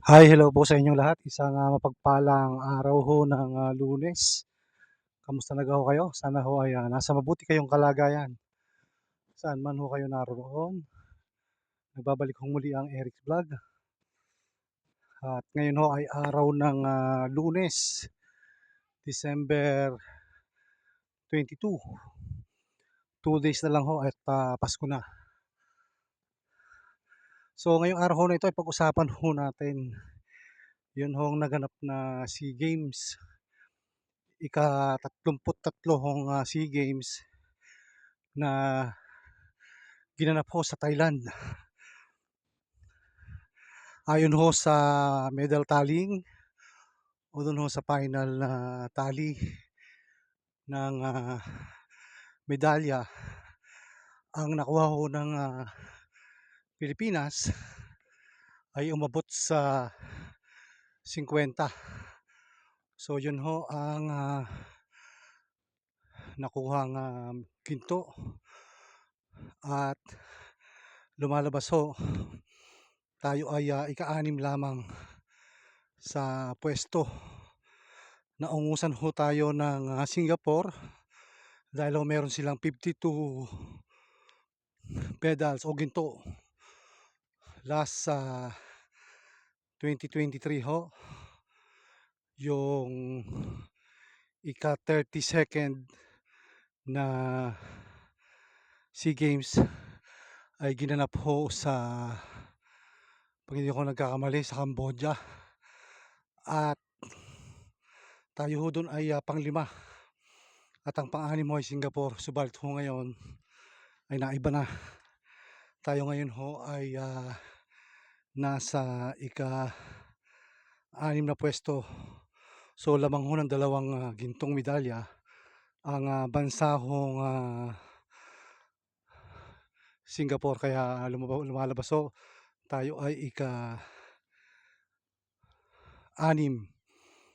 Hi, hello po sa inyong lahat. Isang mapagpalang araw ho ng Lunes. Kamusta na ho kayo? Sana ho ay nasa mabuti kayong kalagayan. Saan man ho kayo naroon. Nagbabalik ho muli ang Eric's Vlog. At ngayon ho ay araw ng Lunes, December 22. 2 days na lang ho at Pasko na. So ngayong araw ho na ito ay pag-usapan ho natin yun hong naganap na SEA Games. Ika-33 hong SEA Games na ginanap ho sa Thailand. Ayon ho sa medal tallying o dun ho sa final na tally ng medalya, ang nakuha ho ng Pilipinas ay umabot sa 50. So yun ho ang nakuhang ginto at lumalabas ho tayo ay ika-6 lamang sa pwesto. Naungusan ho tayo ng Singapore dahil ho meron silang 52 medals o ginto last sa 2023 ho. Yung ika-32nd na SEA Games ay ginanap ho sa, pag hindi ako nagkakamali, sa Cambodia. At tayo ho dun ay pang-5 at ang pang-6 mo ay Singapore. Subalit ho ngayon ay naiba na. Tayo ngayon ho ay nasa ika-6 na pwesto. So lamang ho ng 2 gintong medalya ang bansa hong Singapore, kaya lumalabas ho tayo ay ika-6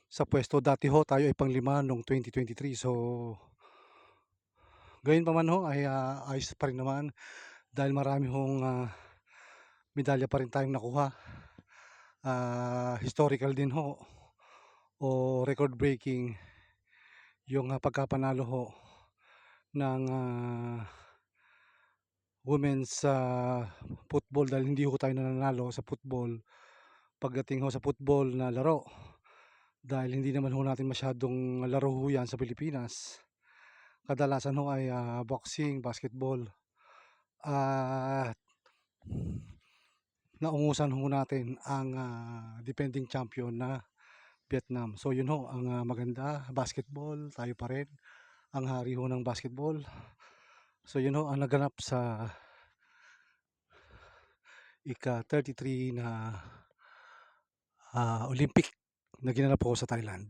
sa pwesto. Dati ho tayo ay pang-5 noong 2023. So gayon pa man ho ay ayos pa rin naman dahil marami hong medalya pa rin tayong nakuha. Historical din ho o record breaking yung pagkapanalo ho ng women's football, dahil hindi ho tayo nananalo sa football pagdating ho sa football na laro, dahil hindi naman ho natin masyadong laro ho yan sa Pilipinas. Kadalasan ho ay boxing, basketball at naungusan ho natin ang defending champion na Vietnam. So yun ho ang maganda, basketball, tayo pa rin ang hari ho ng basketball. So yun ho ang naganap sa ika-33 na Olympic na ginanap po sa Thailand.